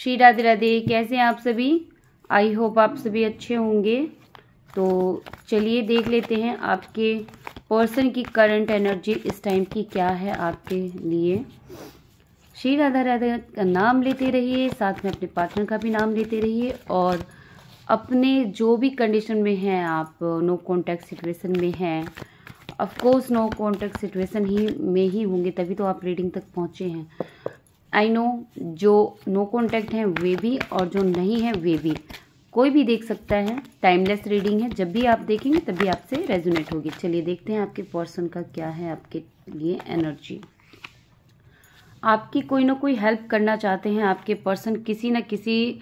श्री राधे राधे। कैसे हैं आप सभी? आई होप आप सभी अच्छे होंगे। तो चलिए देख लेते हैं आपके पर्सन की करंट एनर्जी इस टाइम की क्या है आपके लिए। श्री राधा राधे का नाम लेते रहिए, साथ में अपने पार्टनर का भी नाम लेते रहिए और अपने जो भी कंडीशन में हैं आप, नो कॉन्टैक्ट सिचुएशन में हैं, of course no contact situation ही होंगे, तभी तो आप रीडिंग तक पहुँचे हैं। आई नो जो नो कॉन्टैक्ट हैं वे भी और जो नहीं है वे भी, कोई भी देख सकता है। टाइमलेस रीडिंग है, जब भी आप देखेंगे तभी आपसे रेजोनेट होगी। चलिए देखते हैं आपके पर्सन का क्या है आपके लिए एनर्जी। आपकी कोई ना कोई हेल्प करना चाहते हैं आपके पर्सन, किसी न किसी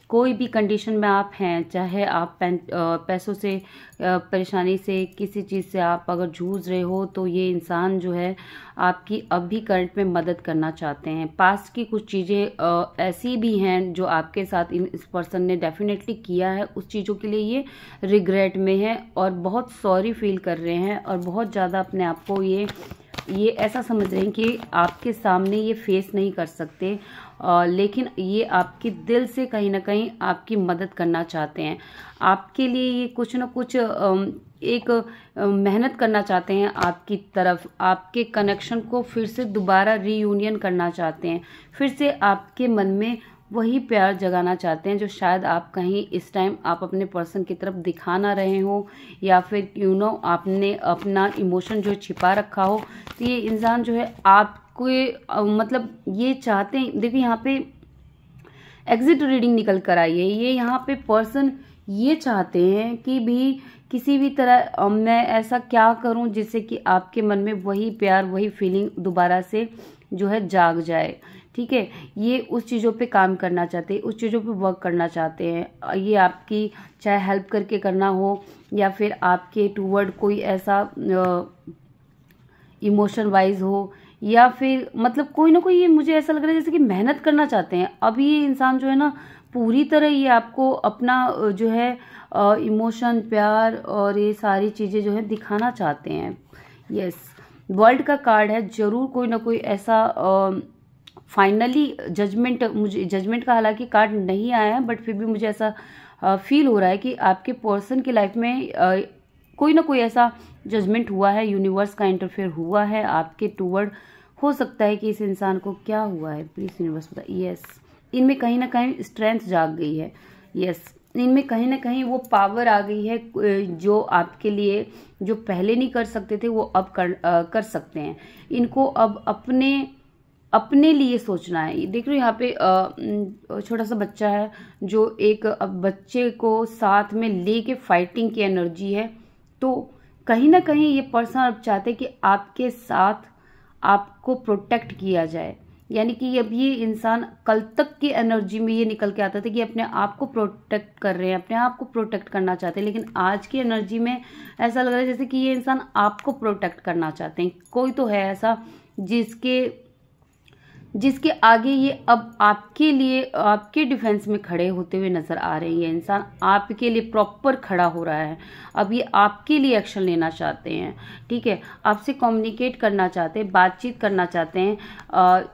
कोई भी कंडीशन में आप हैं, चाहे आप पैसों से परेशानी से, किसी चीज़ से आप अगर जूझ रहे हो, तो ये इंसान जो है आपकी अभी करंट में मदद करना चाहते हैं। पास्ट की कुछ चीज़ें ऐसी भी हैं जो आपके साथ इस पर्सन ने डेफिनेटली किया है, उस चीज़ों के लिए ये रिग्रेट में है और बहुत सॉरी फील कर रहे हैं और बहुत ज़्यादा अपने आप को ये ऐसा समझ रहे हैं कि आपके सामने ये फेस नहीं कर सकते, लेकिन ये आपके दिल से कहीं ना कहीं आपकी मदद करना चाहते हैं। आपके लिए ये कुछ ना कुछ एक मेहनत करना चाहते हैं आपकी तरफ, आपके कनेक्शन को फिर से दोबारा रीयूनियन करना चाहते हैं, फिर से आपके मन में वही प्यार जगाना चाहते हैं जो शायद आप कहीं इस टाइम आप अपने पर्सन की तरफ दिखा ना रहे हो, या फिर आपने अपना इमोशन जो छिपा रखा हो। तो ये इंसान जो है आपको मतलब ये चाहते हैं। देखिए यहाँ पे एग्जिट रीडिंग निकल कर आई है। ये यहाँ पे पर्सन ये चाहते हैं कि भी किसी भी तरह मैं ऐसा क्या करूं जिससे कि आपके मन में वही प्यार, वही फीलिंग दोबारा से जो है जाग जाए। ठीक है, ये उस चीज़ों पे काम करना चाहते हैं, उस चीज़ों पे वर्क करना चाहते हैं। ये आपकी चाहे हेल्प करके करना हो या फिर आपके टूवर्ड कोई ऐसा इमोशन वाइज हो, या फिर मतलब कोई ना कोई, ये मुझे ऐसा लग रहा है जैसे कि मेहनत करना चाहते हैं। अब ये इंसान जो है ना पूरी तरह ये आपको अपना जो है इमोशन, प्यार और ये सारी चीज़ें जो है दिखाना चाहते हैं। यस, वर्ल्ड का कार्ड है। जरूर कोई ना कोई ऐसा फाइनली जजमेंट, मुझे जजमेंट का हालांकि कार्ड नहीं आया है, बट फिर भी मुझे ऐसा फील हो रहा है कि आपके पर्सन की लाइफ में कोई ना कोई ऐसा जजमेंट हुआ है, यूनिवर्स का इंटरफेयर हुआ है आपके टूवर्ड। हो सकता है कि इस इंसान को क्या हुआ है, प्लीज यूनिवर्स बताइए। यस, इनमें कहीं ना कहीं स्ट्रेंथ जाग गई है। यस, इनमें कहीं ना कहीं वो पावर आ गई है जो आपके लिए, जो पहले नहीं कर सकते थे वो अब कर सकते हैं। इनको अब अपने लिए सोचना है। देख रहे हो यहाँ पे छोटा सा बच्चा है जो एक अब बच्चे को साथ में लेके फाइटिंग की एनर्जी है। तो कहीं ना कहीं ये पर्सन अब चाहते हैं कि आपके साथ आपको प्रोटेक्ट किया जाए। यानी कि अब ये इंसान कल तक की एनर्जी में ये निकल के आता था कि अपने आप को प्रोटेक्ट कर रहे हैं, अपने आप को प्रोटेक्ट करना चाहते हैं, लेकिन आज की एनर्जी में ऐसा लग रहा है जैसे कि ये इंसान आपको प्रोटेक्ट करना चाहते हैं। कोई तो है ऐसा जिसके आगे ये अब आपके लिए, आपके डिफेंस में खड़े होते हुए नजर आ रहे हैं। ये इंसान आपके लिए प्रॉपर खड़ा हो रहा है। अब ये आपके लिए एक्शन लेना चाहते हैं। ठीक है, आपसे कम्युनिकेट करना चाहते हैं, बातचीत करना चाहते हैं।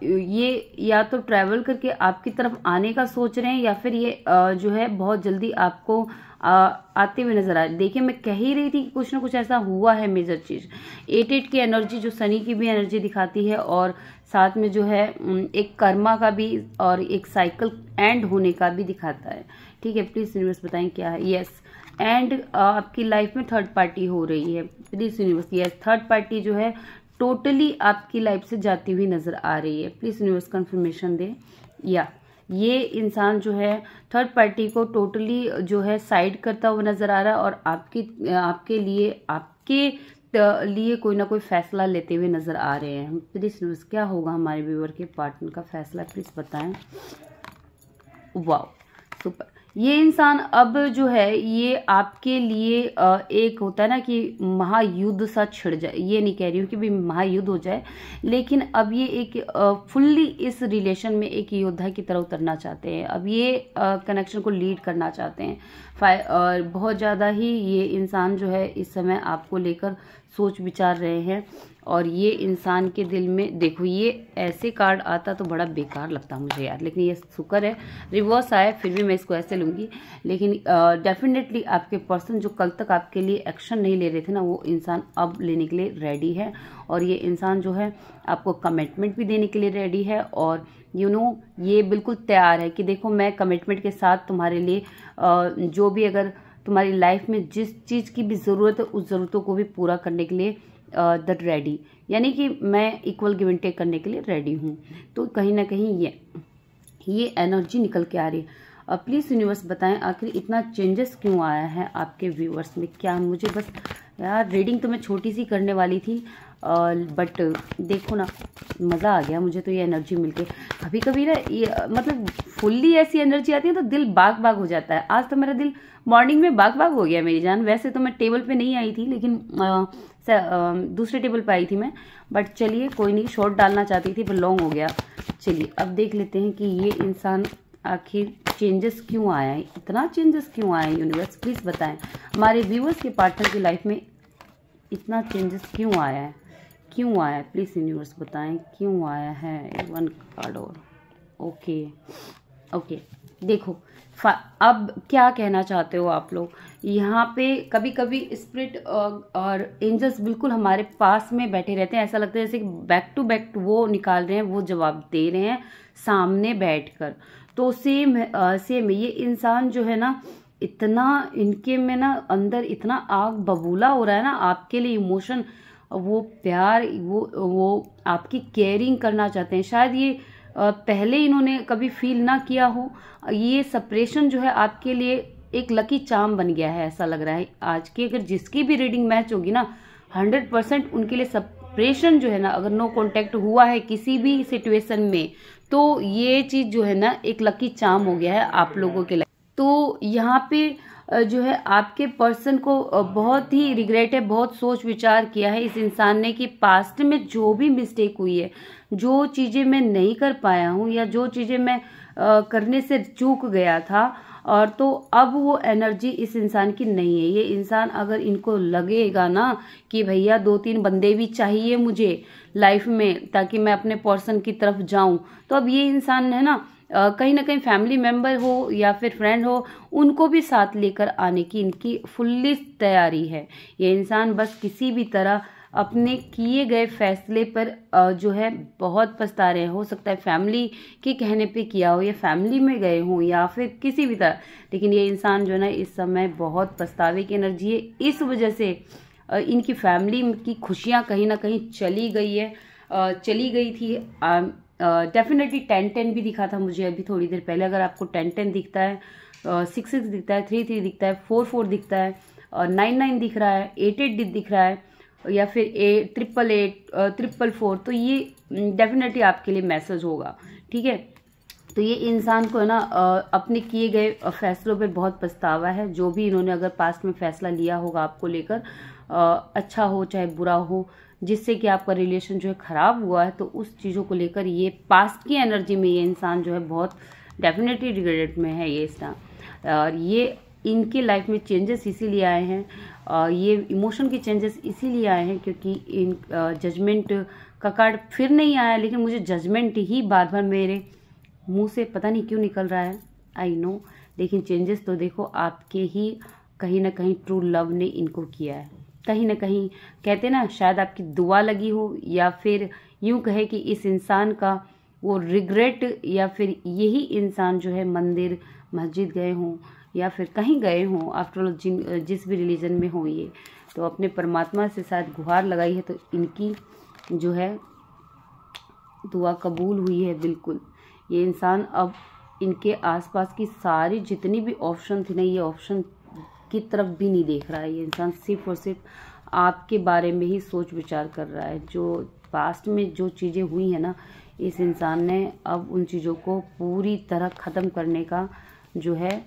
ये या तो ट्रैवल करके आपकी तरफ आने का सोच रहे हैं, या फिर ये जो है बहुत जल्दी आपको आते हुए नजर आ रहे। देखिए मैं कह ही रही थी कि कुछ ना कुछ ऐसा हुआ है मेजर चीज। 8 की एनर्जी जो शनि की भी एनर्जी दिखाती है, और साथ में जो है एक कर्मा का भी और एक साइकिल एंड होने का भी दिखाता है। ठीक है, प्लीज यूनिवर्स बताएं क्या है। यस, एंड आपकी लाइफ में थर्ड पार्टी हो रही है। Please universe, yes, third party जो है टोटली आपकी लाइफ से जाती हुई नजर आ रही है। प्लीज यूनिवर्स कंफर्मेशन दे। या ये इंसान जो है थर्ड पार्टी को टोटली जो है साइड करता हुआ नजर आ रहा है और आपके लिए कोई ना कोई फैसला लेते हुए नजर आ रहे हैं। प्लीज न्यूज़ क्या होगा हमारे व्यूअर के पार्टनर का फैसला, प्लीज बताएं। Wow, super. ये इंसान अब जो है ये आपके लिए एक होता है ना कि महायुद्ध सा छिड़ जाए। ये नहीं कह रही हूँ कि भी महायुद्ध हो जाए, लेकिन अब ये एक फुल्ली इस रिलेशन में एक योद्धा की तरह उतरना चाहते हैं। अब ये कनेक्शन को लीड करना चाहते हैं। और बहुत ज़्यादा ही ये इंसान जो है इस समय आपको लेकर सोच विचार रहे हैं और ये इंसान के दिल में देखो, ये ऐसे कार्ड आता तो बड़ा बेकार लगता मुझे यार, लेकिन ये शुक्र है रिवर्स आया, फिर भी मैं इसको ऐसे लूँगी। लेकिन डेफिनेटली आपके पर्सन जो कल तक आपके लिए एक्शन नहीं ले रहे थे ना, वो इंसान अब लेने के लिए रेडी है। और ये इंसान जो है आपको कमिटमेंट भी देने के लिए रेडी है, और ये बिल्कुल तैयार है कि देखो मैं कमिटमेंट के साथ तुम्हारे लिए जो भी अगर तुम्हारी लाइफ में जिस चीज़ की भी ज़रूरत है उस ज़रूरतों को भी पूरा करने के लिए द रेडी, यानी कि मैं इक्वल गिव एंड टेक करने के लिए रेडी हूँ। तो कहीं ना कहीं ये एनर्जी निकल के आ रही है। प्लीज़ यूनिवर्स बताएं आखिर इतना चेंजेस क्यों आया है आपके व्यूअर्स में। क्या मुझे बस यार रीडिंग तो मैं छोटी सी करने वाली थी, बट देखो ना मज़ा आ गया मुझे तो ये एनर्जी मिलके। कभी कभी ना ये मतलब फुल्ली ऐसी एनर्जी आती है तो दिल बाग बाग हो जाता है। आज तो मेरा दिल मॉर्निंग में बाग बाग हो गया मेरी जान। वैसे तो मैं टेबल पे नहीं आई थी, लेकिन दूसरे टेबल पे आई थी मैं, बट चलिए कोई नहीं, शॉर्ट डालना चाहती थी पर लॉन्ग हो गया। चलिए अब देख लेते हैं कि ये इंसान आखिर चेंजेस क्यों आया है, इतना चेंजेस क्यों आया है। यूनिवर्स प्लीज़ बताएं हमारे व्यूअर्स के पार्टनर की लाइफ में इतना चेंजेस क्यों आया है, क्यों आया है, प्लीज़ यूनिवर्स बताएं क्यों आया है। 1 कार्ड और ओके देखो अब क्या कहना चाहते हो आप लोग। यहाँ पे कभी कभी स्पिरिट और एंजल्स बिल्कुल हमारे पास में बैठे रहते हैं, ऐसा लगता है जैसे बैक टू बैक वो निकाल रहे हैं, वो जवाब दे रहे हैं सामने बैठकर। तो सेम ये इंसान जो है ना, इतना इनके में ना अंदर इतना आग बबूला हो रहा है ना आपके लिए, इमोशन, वो प्यार, वो आपकी केयरिंग करना चाहते हैं। शायद ये पहले इन्होंने कभी फील ना किया हो। ये सेपरेशन जो है आपके लिए एक लकी चार्म बन गया है, ऐसा लग रहा है। आज की अगर जिसकी भी रीडिंग मैच होगी ना, 100% उनके लिए सेपरेशन जो है ना, अगर नो कांटेक्ट हुआ है किसी भी सिचुएशन में, तो ये चीज जो है ना एक लकी चार्म हो गया है आप लोगों के लिए। तो यहाँ पे जो है आपके पर्सन को बहुत ही रिग्रेट है, बहुत सोच विचार किया है इस इंसान ने कि पास्ट में जो भी मिस्टेक हुई है, जो चीज़ें मैं नहीं कर पाया हूँ या जो चीज़ें मैं करने से चूक गया था, और तो अब वो एनर्जी इस इंसान की नहीं है। ये इंसान अगर इनको लगेगा ना कि भैया 2-3 बंदे भी चाहिए मुझे लाइफ में ताकि मैं अपने पर्सन की तरफ जाऊं, तो अब ये इंसान है ना कहीं ना कहीं फैमिली मेंबर हो या फिर फ्रेंड हो, उनको भी साथ लेकर आने की इनकी फुल्ली तैयारी है। ये इंसान बस किसी भी तरह अपने किए गए फैसले पर जो है बहुत पछता रहे हैं। हो सकता है फैमिली के कहने पे किया हो या फैमिली में गए हों या फिर किसी भी तरह, लेकिन ये इंसान जो है ना इस समय बहुत पछतावे की एनर्जी है। इस वजह से इनकी फैमिली की खुशियाँ कहीं ना कहीं चली गई थी। डेफिनेटली 10-10 भी दिखा था मुझे अभी थोड़ी देर पहले। अगर आपको 10-10 दिखता है, 6-6 दिखता है, 3-3 दिखता है, 4-4 दिखता है, 9-9 दिख रहा है, 8-8 दिख रहा है, या फिर 8-8-8, 4-4, तो ये डेफिनेटली आपके लिए मैसेज होगा। ठीक है, तो ये इंसान को है ना अपने किए गए फैसलों पे बहुत पछतावा है। जो भी इन्होंने अगर पास्ट में फैसला लिया होगा आपको लेकर, अच्छा हो चाहे बुरा हो, जिससे कि आपका रिलेशन जो है खराब हुआ है, तो उस चीज़ों को लेकर ये पास्ट की एनर्जी में ये इंसान जो है बहुत डेफिनेटली रिग्रेट में है ये इंसान। और ये इनके लाइफ में चेंजेस इसीलिए आए हैं, ये इमोशन के चेंजेस इसीलिए आए हैं क्योंकि इन जजमेंट का कार्ड फिर नहीं आया, लेकिन मुझे जजमेंट ही बार बार मेरे मुंह से पता नहीं क्यों निकल रहा है, आई नो। लेकिन चेंजेस तो देखो आपके ही कहीं ना कहीं ट्रू लव ने इनको किया है। कहीं ना कहीं कहते ना शायद आपकी दुआ लगी हो, या फिर यूं कहे कि इस इंसान का वो रिग्रेट, या फिर यही इंसान जो है मंदिर मस्जिद गए हों या फिर कहीं गए हों, आफ्टर ऑल जिस भी रिलीजन में हो, ये तो अपने परमात्मा से शायद गुहार लगाई है, तो इनकी जो है दुआ कबूल हुई है बिल्कुल। ये इंसान अब इनके आसपास की सारी जितनी भी ऑप्शन थी ना, ये ऑप्शन की तरफ भी नहीं देख रहा है। ये इंसान सिर्फ और सिर्फ आपके बारे में ही सोच विचार कर रहा है। जो पास्ट में जो चीज़ें हुई हैं ना, इस इंसान ने अब उन चीज़ों को पूरी तरह ख़त्म करने का जो है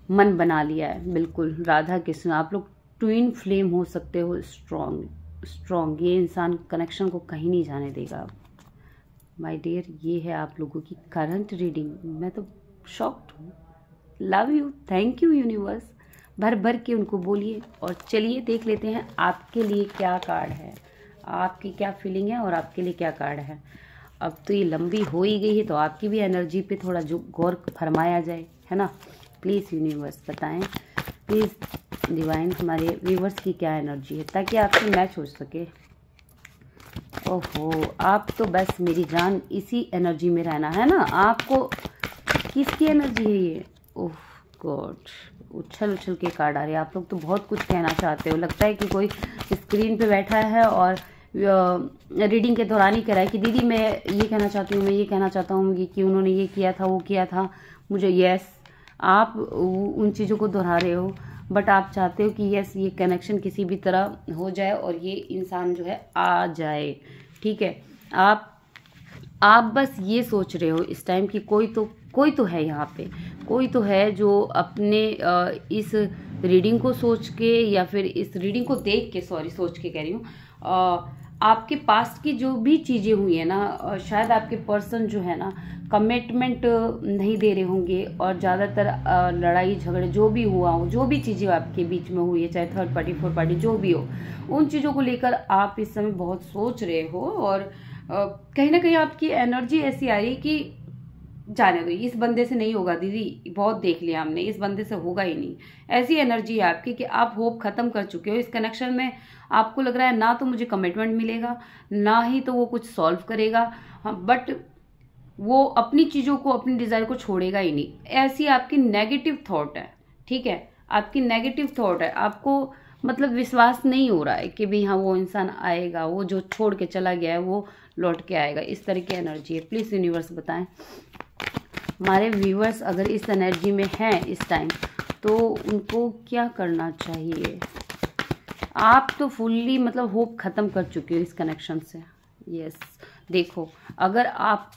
मन बना लिया है। बिल्कुल राधा कृष्ण, आप लोग ट्विन फ्लेम हो सकते हो, स्ट्रॉन्ग। ये इंसान कनेक्शन को कहीं नहीं जाने देगा। माय डियर, ये है आप लोगों की करंट रीडिंग। मैं तो शॉक्ड हूँ। Love you, thank you universe. भर भर के उनको बोलिए। और चलिए देख लेते हैं आपके लिए क्या कार्ड है। आपकी क्या फीलिंग है और आपके लिए क्या कार्ड है। अब तो ये लंबी हो ही गई है, तो आपकी भी एनर्जी पे थोड़ा जो गौर फरमाया जाए, है ना। प्लीज़ यूनिवर्स बताएं, प्लीज़ डिवाइन हमारे व्यूवर्स की क्या एनर्जी है, ताकि आपसे मैच हो सके। ओहो, आप तो बस मेरी जान इसी एनर्जी में रहना है ना। आपको किसकी एनर्जी है ये? ओह गॉड, उछल उछल के कार्ड आ रहे हैं। आप लोग तो बहुत कुछ कहना चाहते हो। लगता है कि कोई स्क्रीन पे बैठा है और रीडिंग के दौरान ही कह रहा है कि दीदी मैं ये कहना चाहती हूँ, मैं ये कहना चाहता हूँ कि उन्होंने ये किया था, वो किया था मुझे। यस, आप उन चीज़ों को दोहरा रहे हो, बट आप चाहते हो कि यस ये कनेक्शन किसी भी तरह हो जाए और ये इंसान जो है आ जाए। ठीक है, आप बस ये सोच रहे हो इस टाइम कि कोई तो है यहाँ पे, कोई तो है जो अपने इस रीडिंग को सोच के या फिर इस रीडिंग को देख के, सॉरी सोच के कह रही हूँ, आपके पास्ट की जो भी चीज़ें हुई है ना, शायद आपके पर्सन जो है ना कमिटमेंट नहीं दे रहे होंगे, और ज़्यादातर लड़ाई झगड़े जो भी हुआ हो, जो भी चीज़ें आपके बीच में हुई है, चाहे थर्ड पार्टी फोर्थ पार्टी जो भी हो, उन चीज़ों को लेकर आप इस समय बहुत सोच रहे हो। और कहीं ना कहीं आपकी एनर्जी ऐसी आ रही कि जाने दो, इस बंदे से नहीं होगा दीदी, बहुत देख लिया हमने, इस बंदे से होगा ही नहीं। ऐसी एनर्जी है आपकी कि आप होप खत्म कर चुके हो इस कनेक्शन में। आपको लग रहा है ना तो मुझे कमिटमेंट मिलेगा, ना ही तो वो कुछ सॉल्व करेगा, हाँ, बट वो अपनी चीज़ों को, अपनी डिज़ायर को छोड़ेगा ही नहीं। ऐसी आपकी नेगेटिव थॉट है। ठीक है, आपकी नेगेटिव थॉट है। आपको मतलब विश्वास नहीं हो रहा है कि भाई हाँ वो इंसान आएगा, वो जो छोड़ के चला गया है वो लौट के आएगा। इस तरह की एनर्जी है। प्लीज़ यूनिवर्स बताएं, हमारे व्यूअर्स अगर इस एनर्जी में हैं इस टाइम, तो उनको क्या करना चाहिए। आप तो फुल्ली मतलब होप खत्म कर चुके हो इस कनेक्शन से। यस, देखो अगर आप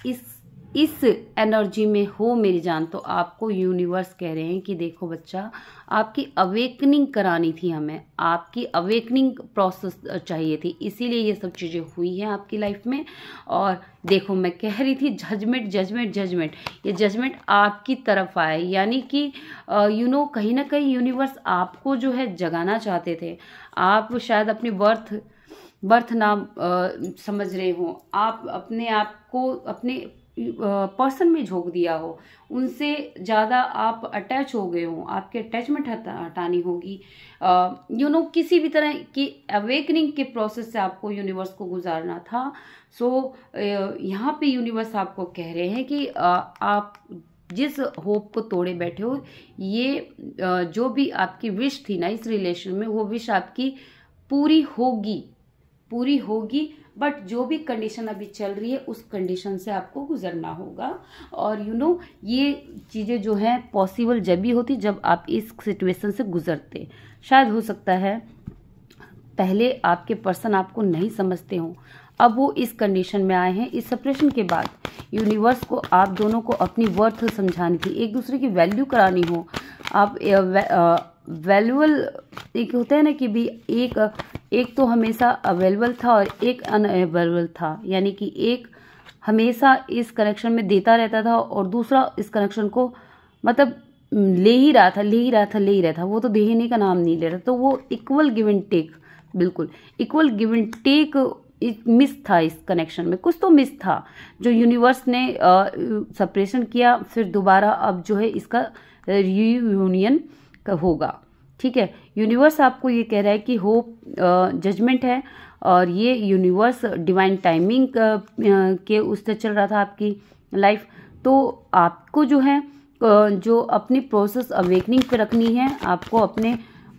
इस एनर्जी में हो मेरी जान, तो आपको यूनिवर्स कह रहे हैं कि देखो बच्चा, आपकी अवेकनिंग करानी थी, हमें आपकी अवेकनिंग प्रोसेस चाहिए थी, इसीलिए ये सब चीज़ें हुई हैं आपकी लाइफ में। और देखो मैं कह रही थी जजमेंट जजमेंट जजमेंट, ये जजमेंट आपकी तरफ आए, यानी कि कहीं ना कहीं यूनिवर्स आपको जो है जगाना चाहते थे। आप शायद अपनी बर्थ नाम समझ रहे हो, आप अपने आप को अपने पर्सन में झोंक दिया हो, उनसे ज़्यादा आप अटैच हो गए हो, आपके अटैचमेंट हटानी होगी। किसी भी तरह की अवेकनिंग के प्रोसेस से आपको यूनिवर्स को गुजारना था। सो यहाँ पे यूनिवर्स आपको कह रहे हैं कि आप जिस होप को तोड़े बैठे हो, ये जो भी आपकी विश थी ना इस रिलेशन में, वो विश आपकी पूरी होगी, बट जो भी कंडीशन अभी चल रही है उस कंडीशन से आपको गुजरना होगा। और ये चीज़ें जो हैं पॉसिबल जब भी होती जब आप इस सिचुएशन से गुजरते। शायद हो सकता है पहले आपके पर्सन आपको नहीं समझते हो, अब वो इस कंडीशन में आए हैं। इस सेपरेशन के बाद यूनिवर्स को आप दोनों को अपनी वर्थ समझानी थी, एक दूसरे की वैल्यू करानी हो। आप वैल्यूअल एक होता है ना कि भी एक तो हमेशा अवेलेबल था और एक अनअवेलेबल था, यानी कि एक हमेशा इस कनेक्शन में देता रहता था और दूसरा इस कनेक्शन को मतलब ले ही रहा था, वो तो देने का नाम नहीं ले रहा। तो वो इक्वल गिव एंड टेक, बिल्कुल equal give and take miss था इस कनेक्शन में, कुछ तो मिस था जो यूनिवर्स ने सेपरेशन किया, फिर दोबारा अब जो है इसका रियूनियन होगा। ठीक है, यूनिवर्स आपको ये कह रहा है कि होप जजमेंट है, और ये यूनिवर्स डिवाइन टाइमिंग के उससे चल रहा था आपकी लाइफ। तो आपको जो है जो अपनी प्रोसेस अवेकनिंग पे रखनी है, आपको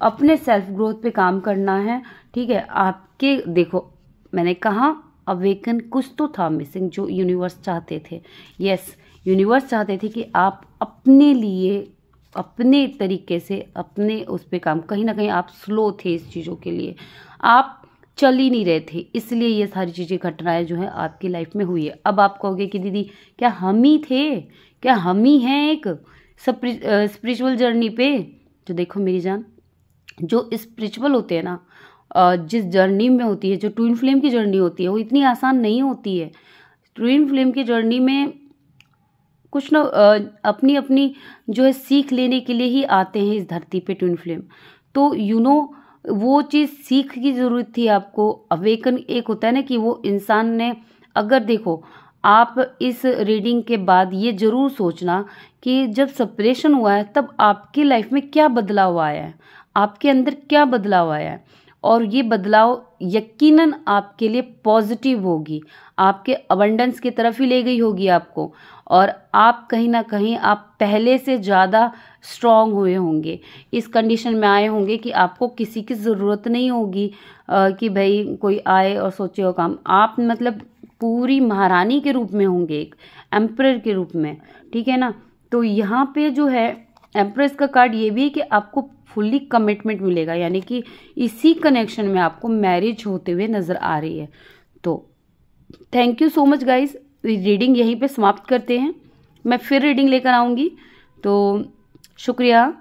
अपने सेल्फ ग्रोथ पे काम करना है। ठीक है, आपके देखो मैंने कहा अवेकन कुछ तो था मिसिंग जो यूनिवर्स चाहते थे। यस, यूनिवर्स चाहते थे कि आप अपने लिए अपने तरीके से अपने उस पे काम, कहीं ना कहीं आप स्लो थे इस चीज़ों के लिए, आप चल ही नहीं रहे थे, इसलिए ये सारी चीज़ें घटनाएं जो है आपकी लाइफ में हुई है। अब आप कहोगे कि दीदी क्या हम ही थे, क्या हम ही हैं एक स्पिरिचुअल जर्नी पे। जो देखो मेरी जान, जो स्पिरिचुअल होते हैं ना, जिस जर्नी में होती है, जो ट्विन फ्लेम की जर्नी होती है, वो इतनी आसान नहीं होती है। ट्विन फ्लेम की जर्नी में कुछ ना अपनी अपनी जो है सीख लेने के लिए ही आते हैं इस धरती पे ट्विन फ्लेम। तो वो चीज़ सीख की ज़रूरत थी आपको। अवेकन एक होता है ना कि वो इंसान ने, अगर देखो आप इस रीडिंग के बाद ये ज़रूर सोचना कि जब सेपरेशन हुआ है तब आपकी लाइफ में क्या बदलाव आया है, आपके अंदर क्या बदलाव आया है, और ये बदलाव यकीनन आपके लिए पॉजिटिव होगी, आपके अबंडेंस की तरफ ही ले गई होगी आपको, और आप कहीं ना कहीं आप पहले से ज़्यादा स्ट्रांग हुए होंगे, इस कंडीशन में आए होंगे कि आपको किसी की ज़रूरत नहीं होगी कि भाई कोई आए और सोचे हो काम। आप मतलब पूरी महारानी के रूप में होंगे, एक एम्परर के रूप में, ठीक है ना। तो यहाँ पे जो है एम्प्रेस का कार्ड ये भी है कि आपको फुल्ली कमिटमेंट मिलेगा, यानी कि इसी कनेक्शन में आपको मैरिज होते हुए नज़र आ रही है। तो thank you so much guys, reading यहीं पे समाप्त करते हैं, मैं फिर रीडिंग लेकर आऊँगी। तो शुक्रिया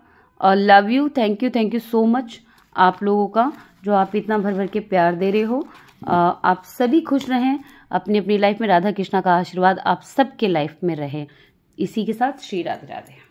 और love you, thank you so much आप लोगों का, जो आप इतना भर भर के प्यार दे रहे हो। आप सभी खुश रहें अपनी अपनी लाइफ में, राधा कृष्णा का आशीर्वाद आप सबके लाइफ में रहे। इसी के साथ श्री राधे राधे।